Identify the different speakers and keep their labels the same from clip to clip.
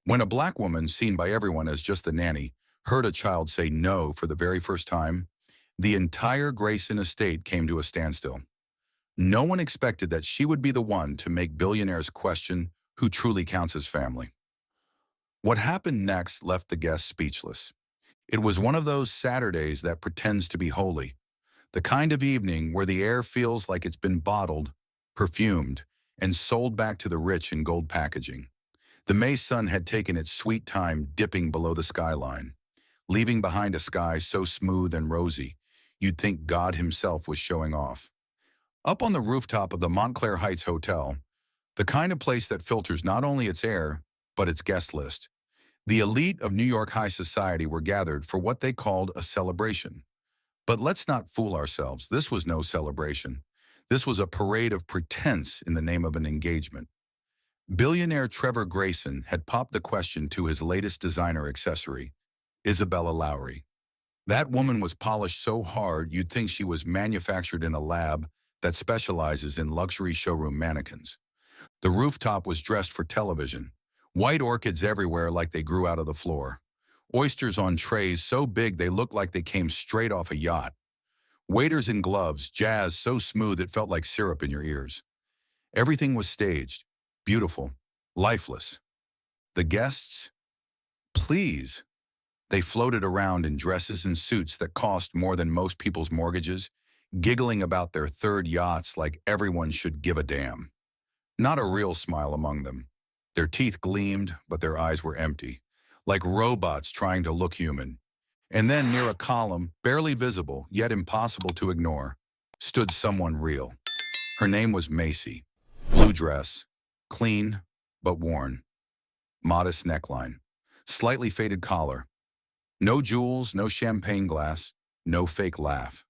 Speaker 1: When a black woman, seen by everyone as just the nanny, heard a child say no for the very first time, the entire Grayson estate came to a standstill. No one expected that she would be the one to make billionaires question who truly counts as family. What happened next left the guests speechless. It was one of those Saturdays that pretends to be holy, the kind of evening where the air feels like it's been bottled, perfumed, and sold back to the rich in gold packaging. The May sun had taken its sweet time dipping below the skyline, leaving behind a sky so smooth and rosy, you'd think God himself was showing off. Up on the rooftop of the Montclair Heights Hotel, the kind of place that filters not only its air, but its guest list, the elite of New York high society were gathered for what they called a celebration. But let's not fool ourselves, this was no celebration. This was a parade of pretense in the name of an engagement. Billionaire Trevor Grayson had popped the question to his latest designer accessory, Isabella Lowry. That woman was polished so hard you'd think she was manufactured in a lab that specializes in luxury showroom mannequins. The rooftop was dressed for television. White orchids everywhere like they grew out of the floor. Oysters on trays so big they looked like they came straight off a yacht. Waiters in gloves, jazz so smooth it felt like syrup in your ears. Everything was staged, beautiful, lifeless. The guests? Please. They floated around in dresses and suits that cost more than most people's mortgages, giggling about their third yachts like everyone should give a damn. Not a real smile among them. Their teeth gleamed, but their eyes were empty, like robots trying to look human. And then near a column, barely visible, yet impossible to ignore, stood someone real. Her name was Macy. Blue dress, clean, but worn. Modest neckline, slightly faded collar. No jewels, no champagne glass, no fake laugh.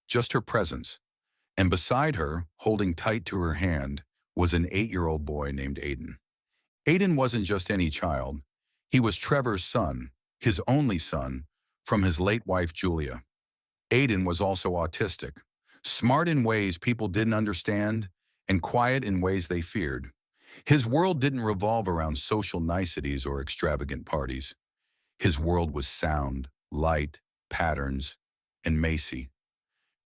Speaker 1: Just her presence. And beside her, holding tight to her hand, was an 8-year-old boy named Aiden. Aiden wasn't just any child. He was Trevor's son, his only son, from his late wife Julia. Aiden was also autistic, smart in ways people didn't understand, and quiet in ways they feared. His world didn't revolve around social niceties or extravagant parties. His world was sound, light, patterns, and Macy.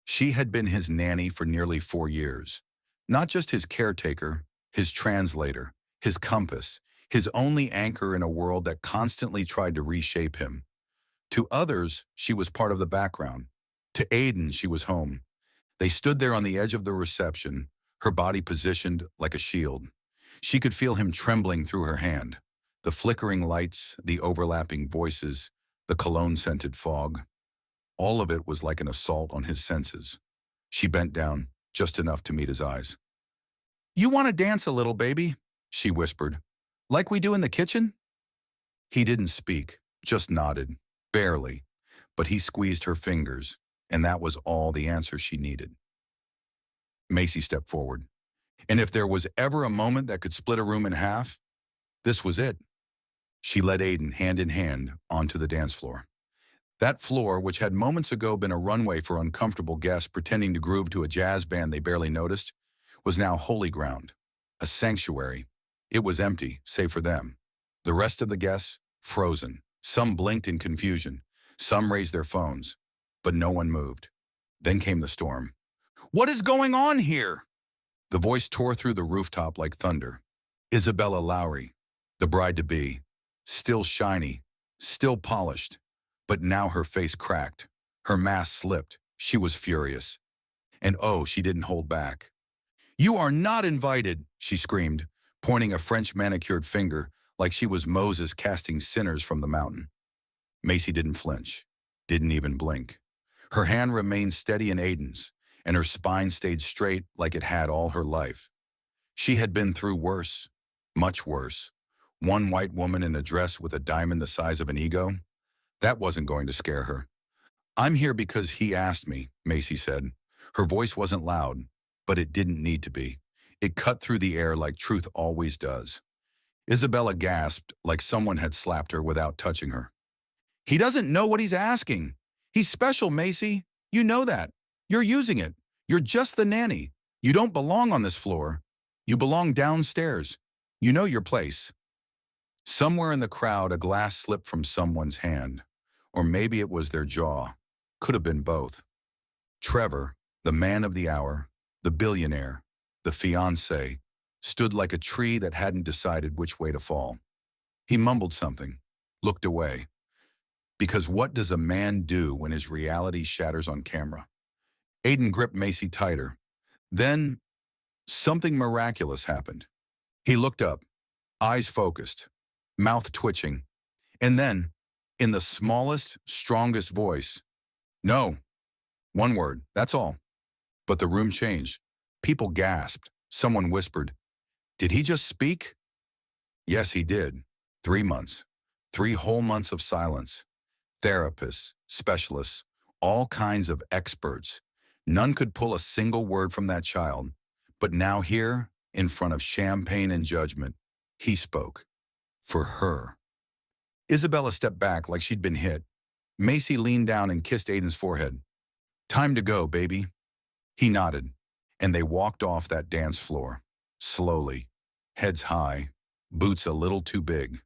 Speaker 1: She had been his nanny for nearly 4 years. Not just his caretaker, his translator, his compass, his only anchor in a world that constantly tried to reshape him. To others, she was part of the background. To Aiden, she was home. They stood there on the edge of the reception, her body positioned like a shield. She could feel him trembling through her hand. The flickering lights, the overlapping voices, the cologne-scented fog. All of it was like an assault on his senses. She bent down, just enough to meet his eyes. "You want to dance a little, baby?" she whispered. "Like we do in the kitchen?" He didn't speak, just nodded, barely, but he squeezed her fingers, and that was all the answer she needed. Macy stepped forward. And if there was ever a moment that could split a room in half, this was it. She led Aiden hand in hand onto the dance floor. That floor, which had moments ago been a runway for uncomfortable guests pretending to groove to a jazz band they barely noticed, was now holy ground, a sanctuary. It was empty, save for them. The rest of the guests, frozen. Some blinked in confusion. Some raised their phones. But no one moved. Then came the storm. "What is going on here?" The voice tore through the rooftop like thunder. Isabella Lowry, the bride-to-be, still shiny, still polished, but now her face cracked. Her mask slipped. She was furious. And oh, she didn't hold back. "You are not invited," she screamed, pointing a French manicured finger like she was Moses casting sinners from the mountain. Macy didn't flinch, didn't even blink. Her hand remained steady in Aiden's, and her spine stayed straight like it had all her life. She had been through worse, much worse. One white woman in a dress with a diamond the size of an ego. That wasn't going to scare her. "I'm here because he asked me," Macy said. Her voice wasn't loud, but it didn't need to be. It cut through the air like truth always does. Isabella gasped like someone had slapped her without touching her. "He doesn't know what he's asking. He's special, Macy. You know that. You're using it. You're just the nanny. You don't belong on this floor. You belong downstairs. You know your place." Somewhere in the crowd, a glass slipped from someone's hand. Or maybe it was their jaw. Could have been both. Trevor, the man of the hour, the billionaire, the fiancé, stood like a tree that hadn't decided which way to fall. He mumbled something, looked away. Because what does a man do when his reality shatters on camera? Aiden gripped Macy tighter. Then, something miraculous happened. He looked up, eyes focused, mouth twitching, and then, in the smallest, strongest voice, "No." One word, that's all. But the room changed. People gasped. Someone whispered, "Did he just speak?" Yes, he did. 3 months. 3 whole months of silence. Therapists, specialists, all kinds of experts. None could pull a single word from that child. But now here, in front of champagne and judgment, he spoke. For her. Isabella stepped back like she'd been hit. Macy leaned down and kissed Aiden's forehead. "Time to go, baby." He nodded, and they walked off that dance floor. Slowly, heads high, boots a little too big.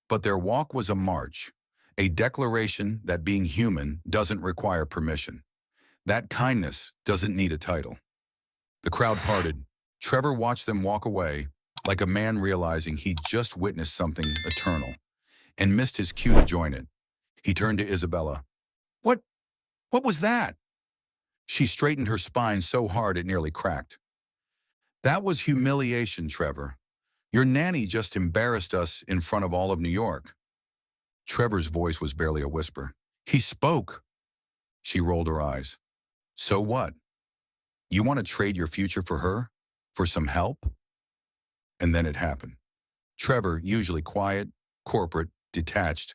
Speaker 1: But their walk was a march, a declaration that being human doesn't require permission. That kindness doesn't need a title. The crowd parted. Trevor watched them walk away, like a man realizing he'd just witnessed something eternal, and missed his cue to join it. He turned to Isabella. What was that?" She straightened her spine so hard it nearly cracked. "That was humiliation, Trevor. Your nanny just embarrassed us in front of all of New York." Trevor's voice was barely a whisper. "He spoke." She rolled her eyes. "So what? You want to trade your future for her? For some help?" And then it happened. Trevor, usually quiet, corporate, detached,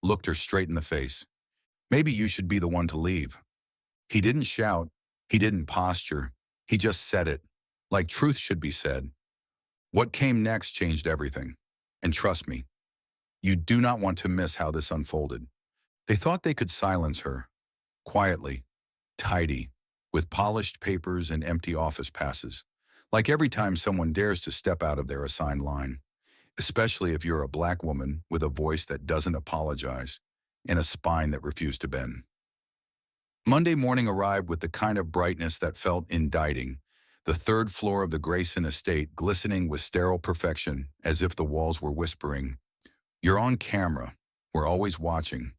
Speaker 1: looked her straight in the face. "Maybe you should be the one to leave." He didn't shout. He didn't posture. He just said it, like truth should be said. What came next changed everything. And trust me, you do not want to miss how this unfolded. They thought they could silence her. Quietly, tidy, with polished papers and empty office passes. Like every time someone dares to step out of their assigned line. Especially if you're a black woman with a voice that doesn't apologize and a spine that refused to bend. Monday morning arrived with the kind of brightness that felt indicting. The third floor of the Grayson estate glistening with sterile perfection, as if the walls were whispering, "You're on camera. We're always watching."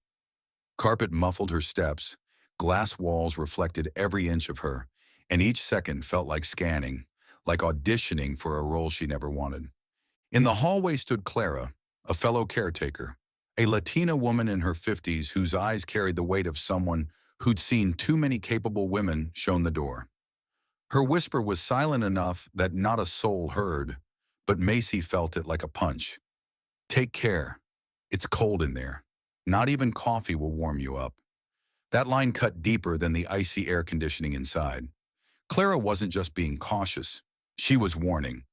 Speaker 1: Carpet muffled her steps. Glass walls reflected every inch of her, and each second felt like scanning, like auditioning for a role she never wanted. In the hallway stood Clara, a fellow caretaker, a Latina woman in her 50s whose eyes carried the weight of someone who'd seen too many capable women shown the door. Her whisper was silent enough that not a soul heard, but Macy felt it like a punch. "Take care. It's cold in there. Not even coffee will warm you up." That line cut deeper than the icy air conditioning inside. Clara wasn't just being cautious. She was warning.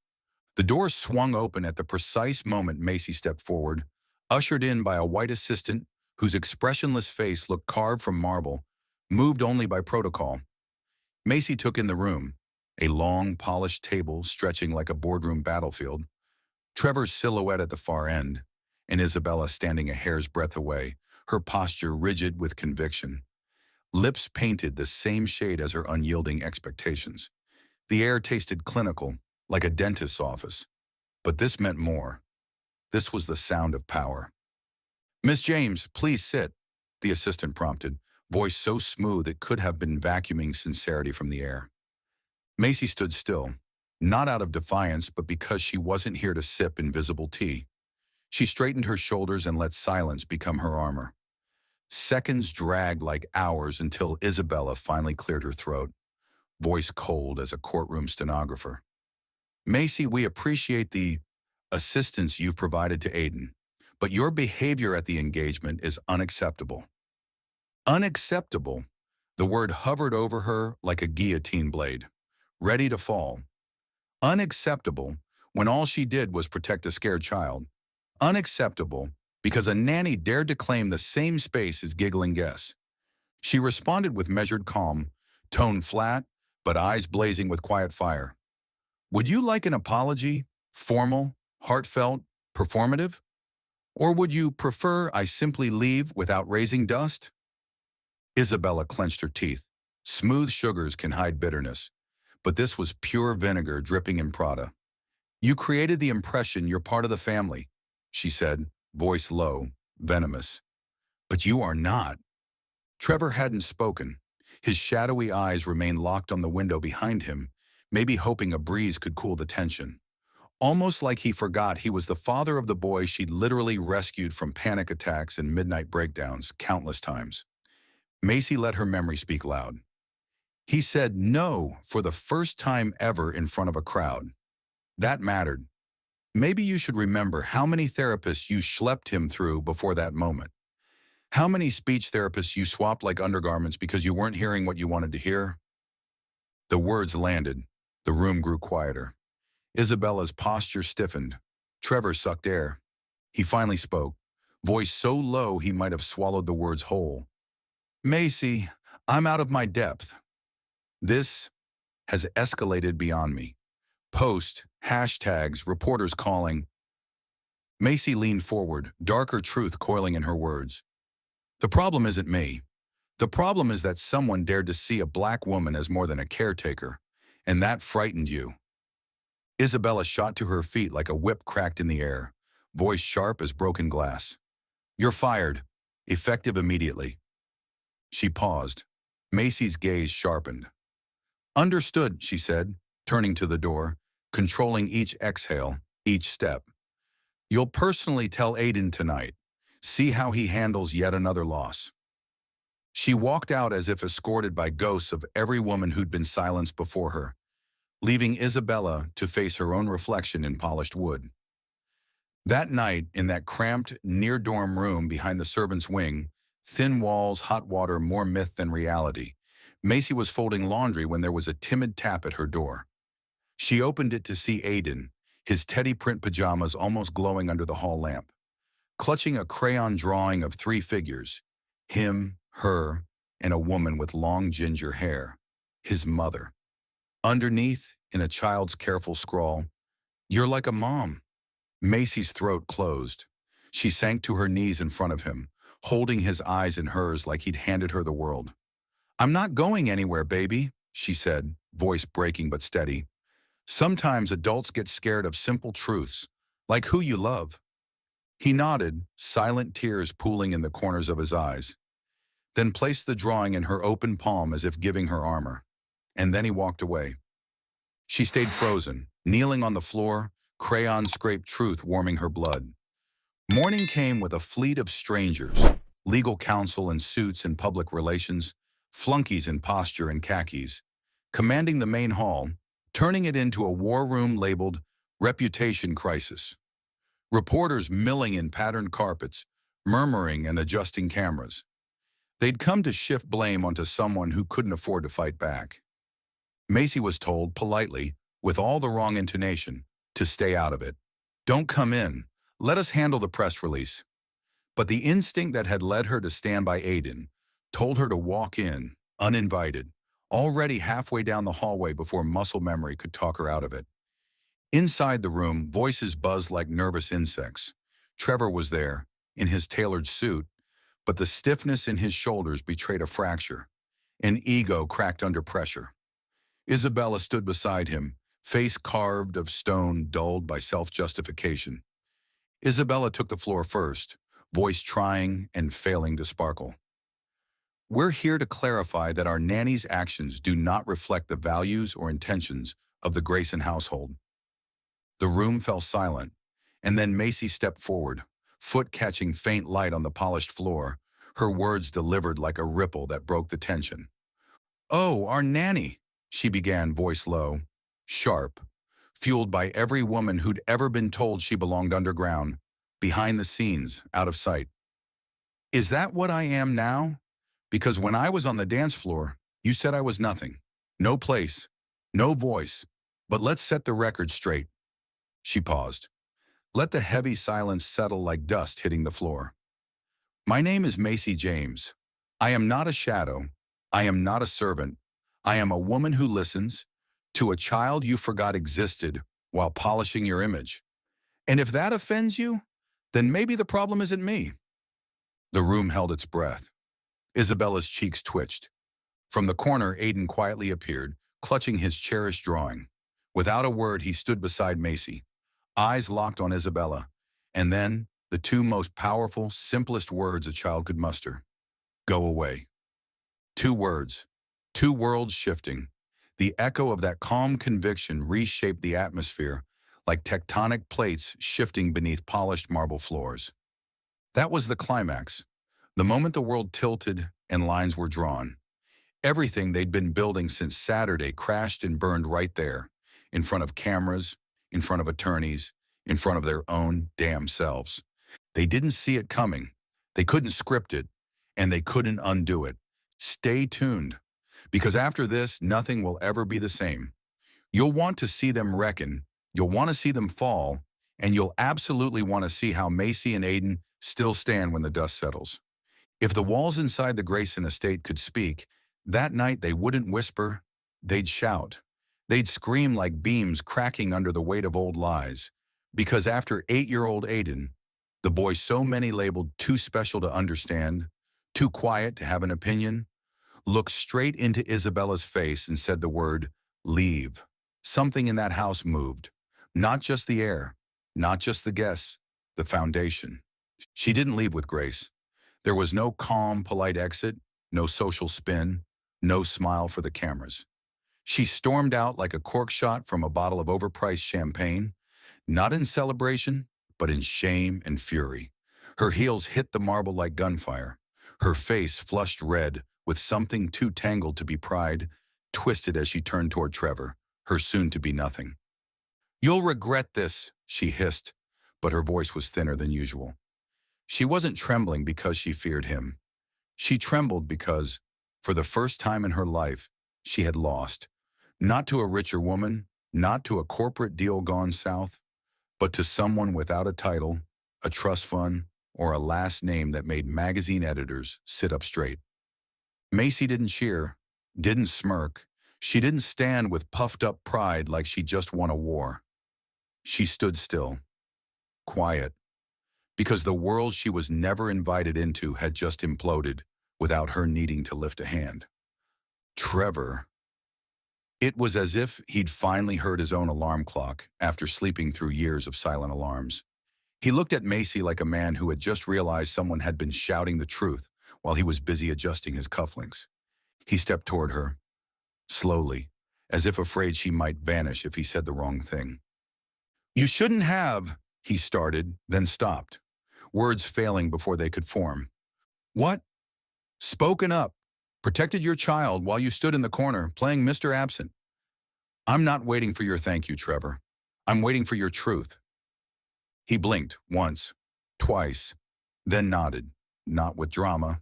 Speaker 1: The door swung open at the precise moment Macy stepped forward, ushered in by a white assistant whose expressionless face looked carved from marble, moved only by protocol. Macy took in the room, a long, polished table stretching like a boardroom battlefield, Trevor's silhouette at the far end, and Isabella standing a hair's breadth away, her posture rigid with conviction. Lips painted the same shade as her unyielding expectations. The air tasted clinical, like a dentist's office. But this meant more. This was the sound of power. "Miss James, please sit," the assistant prompted, voice so smooth it could have been vacuuming sincerity from the air. Macy stood still, not out of defiance, but because she wasn't here to sip invisible tea. She straightened her shoulders and let silence become her armor. Seconds dragged like hours until Isabella finally cleared her throat, voice cold as a courtroom stenographer. "Macy, we appreciate the assistance you've provided to Aiden, but your behavior at the engagement is unacceptable." Unacceptable. The word hovered over her like a guillotine blade, ready to fall. Unacceptable when all she did was protect a scared child. Unacceptable because a nanny dared to claim the same space as giggling guests. She responded with measured calm, tone flat, but eyes blazing with quiet fire. "Would you like an apology? Formal, heartfelt, performative?" Or would you prefer I simply leave without raising dust? Isabella clenched her teeth. Smooth sugars can hide bitterness, but this was pure vinegar dripping in Prada. You created the impression you're part of the family, she said, voice low, venomous. But you are not. Trevor hadn't spoken. His shadowy eyes remained locked on the window behind him, maybe hoping a breeze could cool the tension. Almost like he forgot he was the father of the boy she'd literally rescued from panic attacks and midnight breakdowns countless times. Macy let her memory speak loud. He said no for the first time ever in front of a crowd. That mattered. Maybe you should remember how many therapists you schlepped him through before that moment. How many speech therapists you swapped like undergarments because you weren't hearing what you wanted to hear? The words landed. The room grew quieter. Isabella's posture stiffened. Trevor sucked air. He finally spoke, voice so low he might have swallowed the words whole. Macy, I'm out of my depth. This has escalated beyond me. Post, hashtags, reporters calling. Macy leaned forward, darker truth coiling in her words. The problem isn't me. The problem is that someone dared to see a black woman as more than a caretaker, and that frightened you. Isabella shot to her feet like a whip cracked in the air, voice sharp as broken glass. You're fired. Effective immediately. She paused. Macy's gaze sharpened. Understood, she said, turning to the door, controlling each exhale, each step. You'll personally tell Aiden tonight. See how he handles yet another loss. She walked out as if escorted by ghosts of every woman who'd been silenced before her, leaving Isabella to face her own reflection in polished wood. That night, in that cramped, near-dorm room behind the servants' wing, thin walls, hot water, more myth than reality, Macy was folding laundry when there was a timid tap at her door. She opened it to see Aiden, his teddy print pajamas almost glowing under the hall lamp, clutching a crayon drawing of three figures, him, her, and a woman with long ginger hair, his mother. Underneath, in a child's careful scrawl, "You're like a mom." Macy's throat closed. She sank to her knees in front of him, holding his eyes in hers like he'd handed her the world. I'm not going anywhere, baby, she said, voice breaking but steady. Sometimes adults get scared of simple truths, like who you love. He nodded, silent tears pooling in the corners of his eyes, then placed the drawing in her open palm as if giving her armor. And then he walked away. She stayed frozen, kneeling on the floor, crayon-scraped truth warming her blood. Morning came with a fleet of strangers, legal counsel in suits and public relations, flunkies in posture and khakis, commanding the main hall, turning it into a war room labeled reputation crisis. Reporters milling in patterned carpets, murmuring and adjusting cameras. They'd come to shift blame onto someone who couldn't afford to fight back. Macy was told, politely, with all the wrong intonation, to stay out of it. Don't come in. Let us handle the press release. But the instinct that had led her to stand by Aiden told her to walk in, uninvited, already halfway down the hallway before muscle memory could talk her out of it. Inside the room, voices buzzed like nervous insects. Trevor was there, in his tailored suit, but the stiffness in his shoulders betrayed a fracture. An ego cracked under pressure. Isabella stood beside him, face carved of stone dulled by self-justification. Isabella took the floor first, voice trying and failing to sparkle. We're here to clarify that our nanny's actions do not reflect the values or intentions of the Grayson household. The room fell silent, and then Macy stepped forward, foot catching faint light on the polished floor, her words delivered like a ripple that broke the tension. Oh, our nanny, she began, voice low, sharp, fueled by every woman who'd ever been told she belonged underground, behind the scenes, out of sight. Is that what I am now? Because when I was on the dance floor, you said I was nothing. No place, no voice, but let's set the record straight. She paused. Let the heavy silence settle like dust hitting the floor. My name is Macy James. I am not a shadow. I am not a servant. I am a woman who listens to a child you forgot existed while polishing your image. And if that offends you, then maybe the problem isn't me. The room held its breath. Isabella's cheeks twitched. From the corner, Aiden quietly appeared, clutching his cherished drawing. Without a word, he stood beside Macy, eyes locked on Isabella, and then the two most powerful, simplest words a child could muster. Go away. Two words, two worlds shifting. The echo of that calm conviction reshaped the atmosphere, like tectonic plates shifting beneath polished marble floors. That was the climax, the moment the world tilted and lines were drawn. Everything they'd been building since Saturday crashed and burned right there, in front of cameras, in front of attorneys, in front of their own damn selves. They didn't see it coming. They couldn't script it, and they couldn't undo it. Stay tuned, because after this, nothing will ever be the same. You'll want to see them reckon, you'll want to see them fall, and you'll absolutely want to see how Macy and Aiden still stand when the dust settles. If the walls inside the Grayson estate could speak, that night they wouldn't whisper, they'd shout. They'd scream like beams cracking under the weight of old lies. Because after 8-year-old Aiden, the boy so many labeled too special to understand, too quiet to have an opinion, looked straight into Isabella's face and said the word, leave. Something in that house moved. Not just the air, not just the guests, the foundation. She didn't leave with grace. There was no calm, polite exit, no social spin, no smile for the cameras. She stormed out like a cork shot from a bottle of overpriced champagne, not in celebration, but in shame and fury. Her heels hit the marble like gunfire. Her face flushed red, with something too tangled to be pride, twisted as she turned toward Trevor, her soon-to-be nothing. You'll regret this, she hissed, but her voice was thinner than usual. She wasn't trembling because she feared him. She trembled because, for the first time in her life, she had lost. Not to a richer woman, not to a corporate deal gone south, but to someone without a title, a trust fund, or a last name that made magazine editors sit up straight. Macy didn't cheer, didn't smirk. She didn't stand with puffed-up pride like she just won a war. She stood still, quiet, because the world she was never invited into had just imploded without her needing to lift a hand. Trevor. It was as if he'd finally heard his own alarm clock after sleeping through years of silent alarms. He looked at Macy like a man who had just realized someone had been shouting the truth while he was busy adjusting his cufflinks. He stepped toward her, slowly, as if afraid she might vanish if he said the wrong thing. You shouldn't have, he started, then stopped, words failing before they could form. What? Spoken up, protected your child while you stood in the corner, playing Mr. Absent. I'm not waiting for your thank you, Trevor. I'm waiting for your truth. He blinked once, twice, then nodded, not with drama,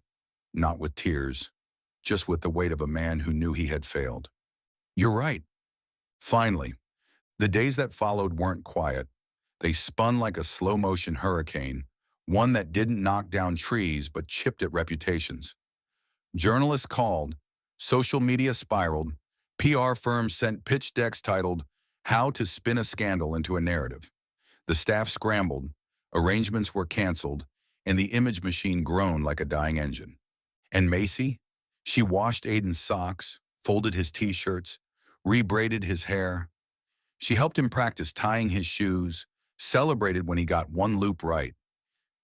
Speaker 1: not with tears, just with the weight of a man who knew he had failed. You're right. Finally, the days that followed weren't quiet. They spun like a slow-motion hurricane, one that didn't knock down trees but chipped at reputations. Journalists called, social media spiraled, PR firms sent pitch decks titled, How to Spin a Scandal into a Narrative. The staff scrambled, arrangements were canceled, and the image machine groaned like a dying engine. And Macy? She washed Aiden's socks, folded his t-shirts, rebraided his hair. She helped him practice tying his shoes, celebrated when he got one loop right.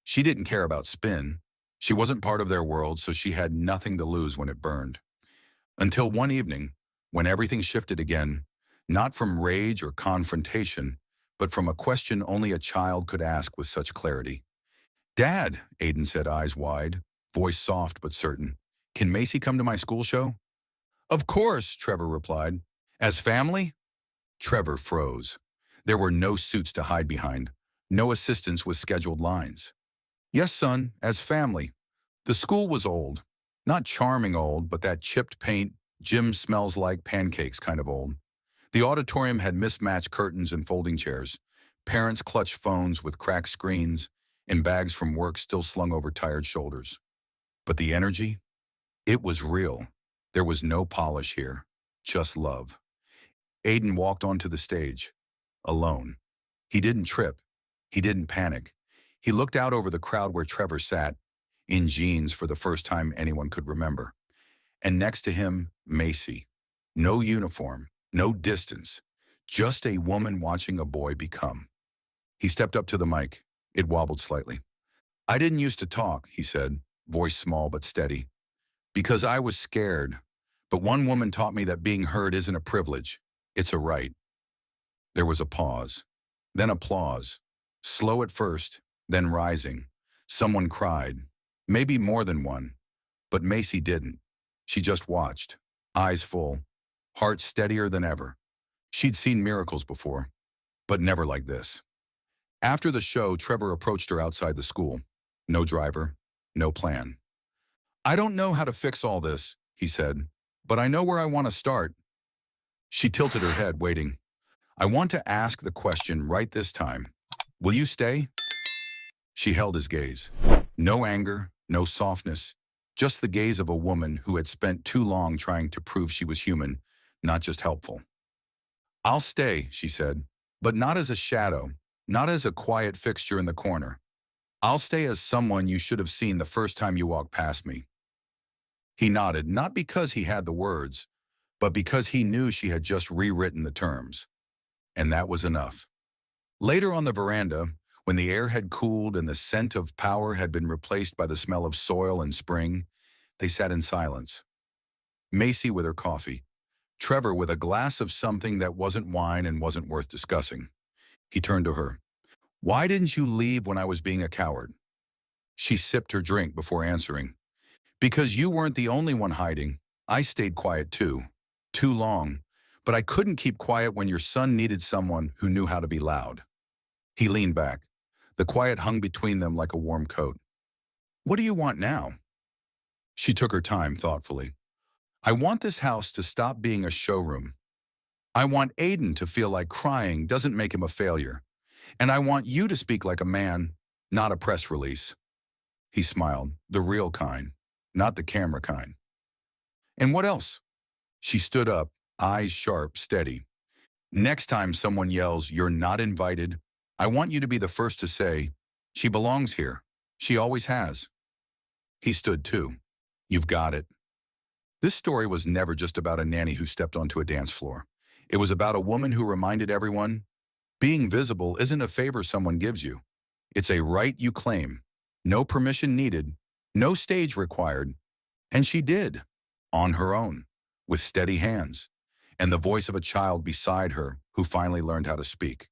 Speaker 1: She didn't care about spin. She wasn't part of their world, so she had nothing to lose when it burned. Until one evening, when everything shifted again, not from rage or confrontation, but from a question only a child could ask with such clarity. Dad, Aiden said, eyes wide, voice soft but certain. Can Macy come to my school show? Of course, Trevor replied. As family? Trevor froze. There were no suits to hide behind, no assistants with scheduled lines. Yes, son, as family. The school was old. Not charming old, but that chipped paint, gym smells like pancakes kind of old. The auditorium had mismatched curtains and folding chairs. Parents clutched phones with cracked screens, and bags from work still slung over tired shoulders. But the energy? It was real. There was no polish here, just love. Aiden walked onto the stage, alone. He didn't trip. He didn't panic. He looked out over the crowd where Trevor sat, in jeans for the first time anyone could remember. And next to him, Macy. No uniform, no distance, just a woman watching a boy become. He stepped up to the mic. It wobbled slightly. "I didn't used to talk," he said, voice small but steady, "because I was scared. But one woman taught me that being heard isn't a privilege, it's a right." There was a pause, then applause, slow at first, then rising. Someone cried, maybe more than one, but Macy didn't. She just watched, eyes full, heart steadier than ever. She'd seen miracles before, but never like this. After the show, Trevor approached her outside the school. No driver, no plan. "I don't know how to fix all this," he said, "but I know where I want to start." She tilted her head, waiting. "I want to ask the question right this time. Will you stay?" She held his gaze. No anger, no softness, just the gaze of a woman who had spent too long trying to prove she was human, not just helpful. "I'll stay," she said, "but not as a shadow, not as a quiet fixture in the corner. I'll stay as someone you should have seen the first time you walked past me." He nodded, not because he had the words, but because he knew she had just rewritten the terms. And that was enough. Later on the veranda, when the air had cooled and the scent of power had been replaced by the smell of soil and spring, they sat in silence. Macy with her coffee, Trevor with a glass of something that wasn't wine and wasn't worth discussing. He turned to her. "Why didn't you leave when I was being a coward?" She sipped her drink before answering. "Because you weren't the only one hiding. I stayed quiet too. Too long. But I couldn't keep quiet when your son needed someone who knew how to be loud." He leaned back. The quiet hung between them like a warm coat. "What do you want now?" She took her time thoughtfully. "I want this house to stop being a showroom. I want Aiden to feel like crying doesn't make him a failure. And I want you to speak like a man, not a press release." He smiled, the real kind, not the camera kind. "And what else?" She stood up, eyes sharp, steady. "Next time someone yells, 'You're not invited,' I want you to be the first to say, 'She belongs here. She always has.'" He stood too. "You've got it." This story was never just about a nanny who stepped onto a dance floor. It was about a woman who reminded everyone, being visible isn't a favor someone gives you. It's a right you claim. No permission needed, no stage required. And she did, on her own, with steady hands, and the voice of a child beside her who finally learned how to speak.